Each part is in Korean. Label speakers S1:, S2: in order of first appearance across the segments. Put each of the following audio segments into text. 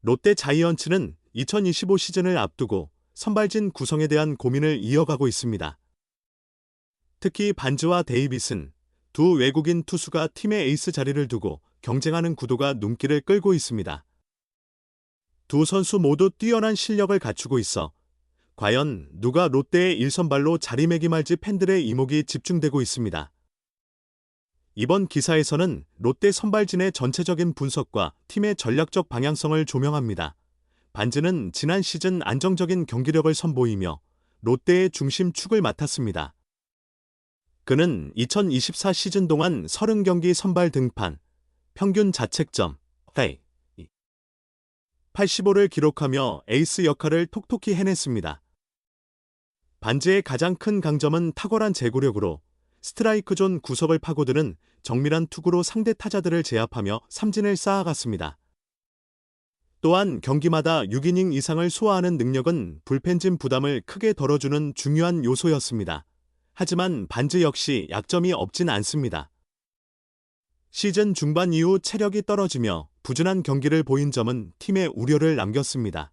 S1: 롯데 자이언츠는 2025 시즌을 앞두고 선발진 구성에 대한 고민을 이어가고 있습니다. 특히 반즈와 데이빗은 두 외국인 투수가 팀의 에이스 자리를 두고 경쟁하는 구도가 눈길을 끌고 있습니다. 두 선수 모두 뛰어난 실력을 갖추고 있어 과연 누가 롯데의 1선발로 자리매김할지 팬들의 이목이 집중되고 있습니다. 이번 기사에서는 롯데 선발진의 전체적인 분석과 팀의 전략적 방향성을 조명합니다. 반즈는 지난 시즌 안정적인 경기력을 선보이며 롯데의 중심축을 맡았습니다. 그는 2024 시즌 동안 30경기 선발 등판, 평균 자책점 85를 기록하며 에이스 역할을 톡톡히 해냈습니다. 반즈의 가장 큰 강점은 탁월한 제구력으로 스트라이크 존 구석을 파고드는 정밀한 투구로 상대 타자들을 제압하며 삼진을 쌓아갔습니다. 또한 경기마다 6이닝 이상을 소화하는 능력은 불펜진 부담을 크게 덜어주는 중요한 요소였습니다. 하지만 반즈 역시 약점이 없진 않습니다. 시즌 중반 이후 체력이 떨어지며 부진한 경기를 보인 점은 팀에 우려를 남겼습니다.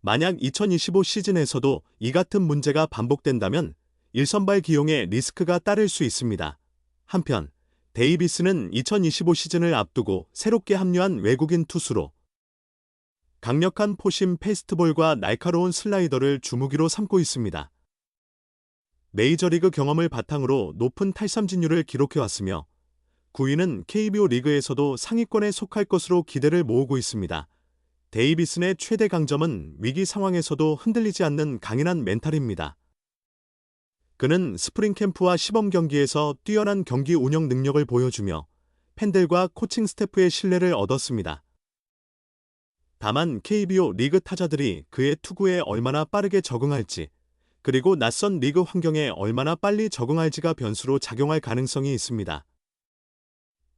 S1: 만약 2025 시즌에서도 이 같은 문제가 반복된다면 1선발 기용에 리스크가 따를 수 있습니다. 한편 데이비스는 2025 시즌을 앞두고 새롭게 합류한 외국인 투수로 강력한 포심 패스트볼과 날카로운 슬라이더를 주무기로 삼고 있습니다. 메이저리그 경험을 바탕으로 높은 탈삼진율을 기록해왔으며 9위는 KBO 리그에서도 상위권에 속할 것으로 기대를 모으고 있습니다. 데이비슨의 최대 강점은 위기 상황에서도 흔들리지 않는 강인한 멘탈입니다. 그는 스프링 캠프와 시범 경기에서 뛰어난 경기 운영 능력을 보여주며 팬들과 코칭 스태프의 신뢰를 얻었습니다. 다만 KBO 리그 타자들이 그의 투구에 얼마나 빠르게 적응할지, 그리고 낯선 리그 환경에 얼마나 빨리 적응할지가 변수로 작용할 가능성이 있습니다.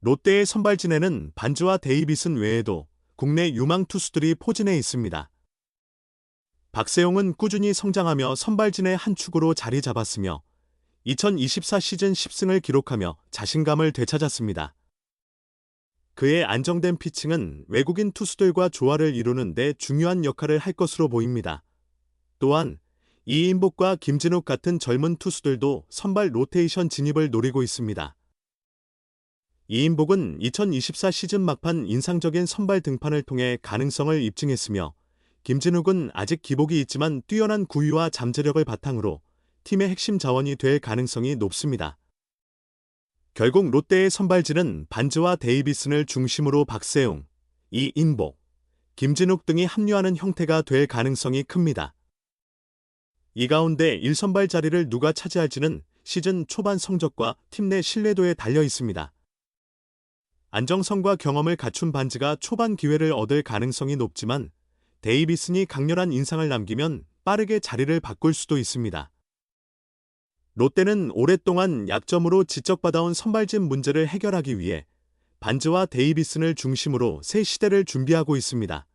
S1: 롯데의 선발진에는 반즈와 데이빗은 외에도 국내 유망 투수들이 포진해 있습니다. 박세용은 꾸준히 성장하며 선발진의 한 축으로 자리 잡았으며 2024 시즌 10승을 기록하며 자신감을 되찾았습니다. 그의 안정된 피칭은 외국인 투수들과 조화를 이루는 데 중요한 역할을 할 것으로 보입니다. 또한 이인복과 김진욱 같은 젊은 투수들도 선발 로테이션 진입을 노리고 있습니다. 이인복은 2024 시즌 막판 인상적인 선발 등판을 통해 가능성을 입증했으며 김진욱은 아직 기복이 있지만 뛰어난 구위와 잠재력을 바탕으로 팀의 핵심 자원이 될 가능성이 높습니다. 결국 롯데의 선발진은 반즈와 데이비슨을 중심으로 박세웅, 이인복, 김진욱 등이 합류하는 형태가 될 가능성이 큽니다. 이 가운데 1선발 자리를 누가 차지할지는 시즌 초반 성적과 팀 내 신뢰도에 달려 있습니다. 안정성과 경험을 갖춘 반즈가 초반 기회를 얻을 가능성이 높지만 데이비슨이 강렬한 인상을 남기면 빠르게 자리를 바꿀 수도 있습니다. 롯데는 오랫동안 약점으로 지적받아온 선발진 문제를 해결하기 위해 반즈와 데이비슨을 중심으로 새 시대를 준비하고 있습니다.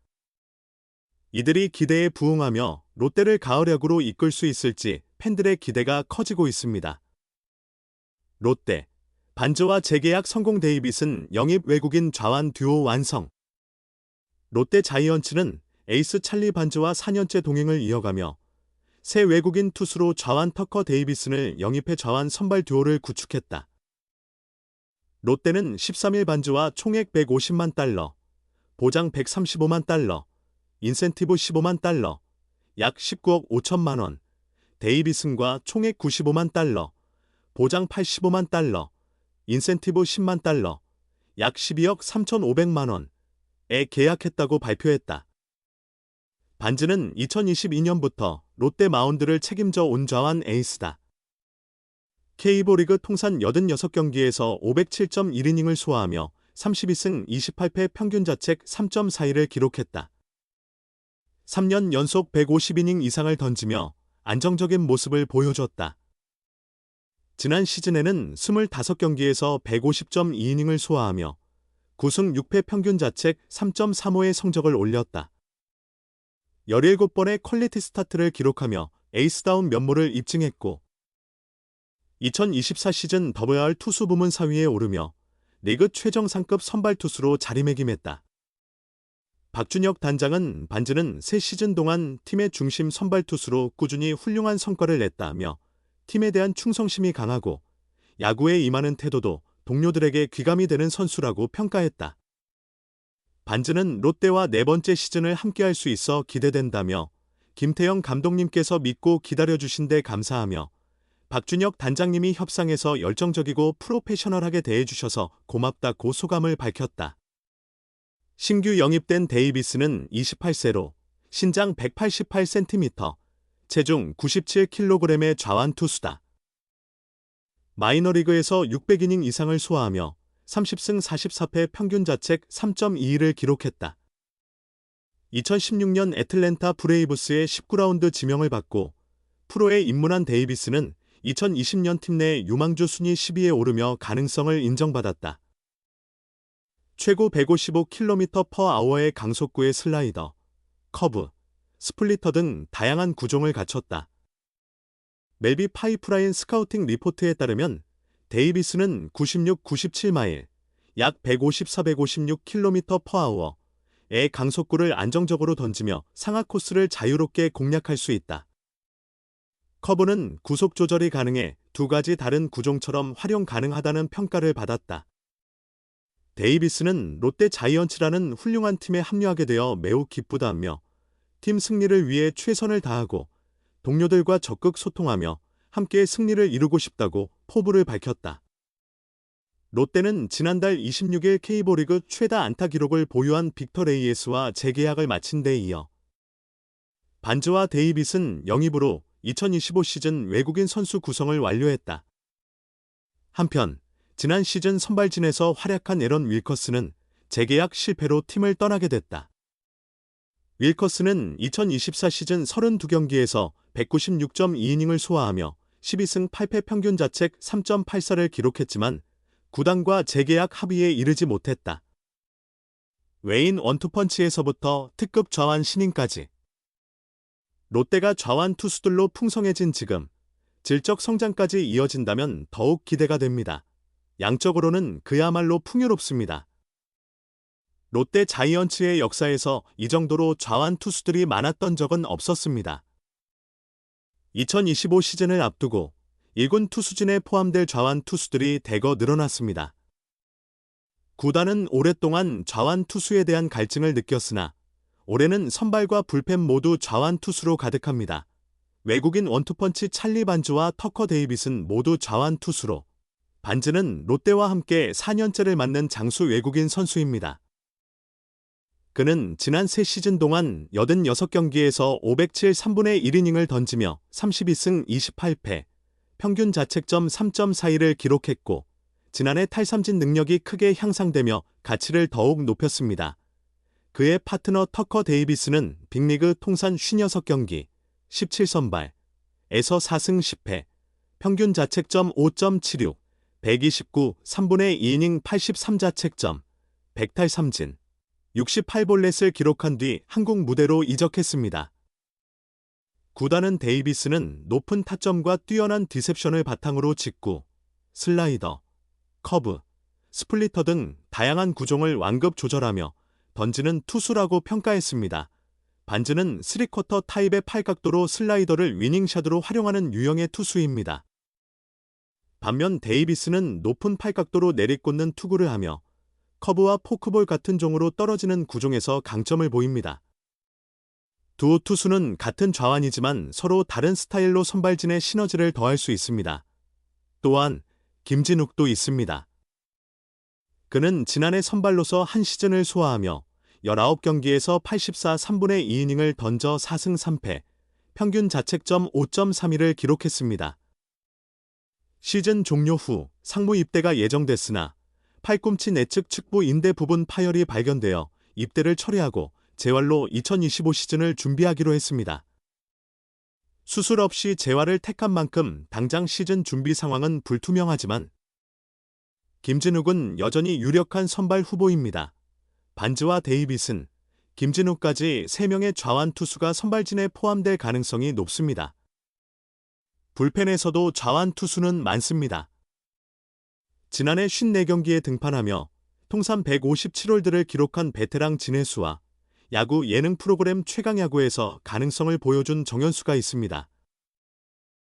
S1: 이들이 기대에 부응하며 롯데를 가을야구로 이끌 수 있을지 팬들의 기대가 커지고 있습니다. 롯데, 반즈와 재계약 성공 데이빗은 영입 외국인 좌완 듀오 완성. 롯데 자이언츠는 에이스 찰리 반즈와 4년째 동행을 이어가며 새 외국인 투수로 좌완 터커 데이비슨을 영입해 좌완 선발 듀오를 구축했다. 롯데는 13일 반즈와 총액 150만 달러, 보장 135만 달러, 인센티브 15만 달러, 약 19억 5천만 원, 데이비슨과 총액 95만 달러, 보장 85만 달러, 인센티브 10만 달러, 약 12억 3,500만 원에 계약했다고 발표했다. 반즈는 2022년부터 롯데 마운드를 책임져 온 좌완 에이스다. KBO 리그 통산 86경기에서 507.1이닝을 소화하며 32승 28패 평균 자책 3.41을 기록했다. 3년 연속 150이닝 이상을 던지며 안정적인 모습을 보여줬다. 지난 시즌에는 25경기에서 150.2이닝을 소화하며 9승 6패 평균 자책 3.35의 성적을 올렸다. 17번의 퀄리티 스타트를 기록하며 에이스다운 면모를 입증했고 2024 시즌 WR 투수 부문 4위에 오르며 리그 최정상급 선발 투수로 자리매김했다. 박준혁 단장은 반즈는 새 시즌 동안 팀의 중심 선발 투수로 꾸준히 훌륭한 성과를 냈다며 팀에 대한 충성심이 강하고 야구에 임하는 태도도 동료들에게 귀감이 되는 선수라고 평가했다. 반즈는 롯데와 네 번째 시즌을 함께할 수 있어 기대된다며 김태형 감독님께서 믿고 기다려주신 데 감사하며 박준혁 단장님이 협상에서 열정적이고 프로페셔널하게 대해주셔서 고맙다고 소감을 밝혔다. 신규 영입된 데이비스는 28세로 신장 188cm, 체중 97kg의 좌완 투수다. 마이너리그에서 600이닝 이상을 소화하며 30승 44패 평균 자책 3.21을 기록했다. 2016년 애틀랜타 브레이브스의 19라운드 지명을 받고 프로에 입문한 데이비스는 2020년 팀 내 유망주 순위 10위에 오르며 가능성을 인정받았다. 최고 155km/h의 강속구의 슬라이더, 커브, 스플리터 등 다양한 구종을 갖췄다. 멜비 파이프라인 스카우팅 리포트에 따르면 데이비스는 96-97마일, 약 154-156km/h의 강속구를 안정적으로 던지며 상하 코스를 자유롭게 공략할 수 있다. 커브는 구속 조절이 가능해 두 가지 다른 구종처럼 활용 가능하다는 평가를 받았다. 데이비스는 롯데 자이언츠라는 훌륭한 팀에 합류하게 되어 매우 기쁘다며 팀 승리를 위해 최선을 다하고 동료들과 적극 소통하며 함께 승리를 이루고 싶다고 포부를 밝혔다. 롯데는 지난달 26일 K리그 최다 안타 기록을 보유한 빅터 레이에스와 재계약을 마친 데 이어 반즈와 데이빗은 영입으로 2025 시즌 외국인 선수 구성을 완료했다. 한편 지난 시즌 선발진에서 활약한 에런 윌커스는 재계약 실패로 팀을 떠나게 됐다. 윌커스는 2024 시즌 32경기에서 196.2이닝을 소화하며 12승 8패 평균 자책 3.84를 기록했지만 구단과 재계약 합의에 이르지 못했다. 웨인 원투펀치에서부터 특급 좌완 신인까지 롯데가 좌완 투수들로 풍성해진 지금 질적 성장까지 이어진다면 더욱 기대가 됩니다. 양적으로는 그야말로 풍요롭습니다. 롯데 자이언츠의 역사에서 이 정도로 좌완 투수들이 많았던 적은 없었습니다. 2025 시즌을 앞두고 1군 투수진에 포함될 좌완 투수들이 대거 늘어났습니다. 구단은 오랫동안 좌완 투수에 대한 갈증을 느꼈으나 올해는 선발과 불펜 모두 좌완 투수로 가득합니다. 외국인 원투펀치 찰리 반즈와 터커 데이빗은 모두 좌완 투수로 반즈는 롯데와 함께 4년째를 맡는 장수 외국인 선수입니다. 그는 지난 세 시즌 동안 86경기에서 507 3분의 1이닝을 던지며 32승 28패, 평균 자책점 3.42를 기록했고 지난해 탈삼진 능력이 크게 향상되며 가치를 더욱 높였습니다. 그의 파트너 터커 데이비스는 빅리그 통산 56경기, 17선발에서 4승 10패, 평균 자책점 5.76, 129 3분의 2이닝 83자책점, 100탈삼진, 68볼넷을 기록한 뒤 한국 무대로 이적했습니다. 구단은 데이비스는 높은 타점과 뛰어난 디셉션을 바탕으로 직구, 슬라이더, 커브, 스플리터 등 다양한 구종을 완급 조절하며 던지는 투수라고 평가했습니다. 반즈는 3쿼터 타입의 팔각도로 슬라이더를 위닝샷으로 활용하는 유형의 투수입니다. 반면 데이비스는 높은 팔각도로 내리꽂는 투구를 하며 커브와 포크볼 같은 종으로 떨어지는 구종에서 강점을 보입니다. 두 투수는 같은 좌완이지만 서로 다른 스타일로 선발진에 시너지를 더할 수 있습니다. 또한 김진욱도 있습니다. 그는 지난해 선발로서 한 시즌을 소화하며 19경기에서 84 3분의 2이닝을 던져 4승 3패, 평균 자책점 5.32를 기록했습니다. 시즌 종료 후 상무 입대가 예정됐으나 팔꿈치 내측 측부 인대 부분 파열이 발견되어 입대를 처리하고 재활로 2025 시즌을 준비하기로 했습니다. 수술 없이 재활을 택한 만큼 당장 시즌 준비 상황은 불투명하지만 김진욱은 여전히 유력한 선발 후보입니다. 반즈와 데이빗은 김진욱까지 3명의 좌완 투수가 선발진에 포함될 가능성이 높습니다. 불펜에서도 좌완 투수는 많습니다. 지난해 54경기에 등판하며 통산 157홀드를 기록한 베테랑 진해수와 야구 예능 프로그램 최강야구에서 가능성을 보여준 정현수가 있습니다.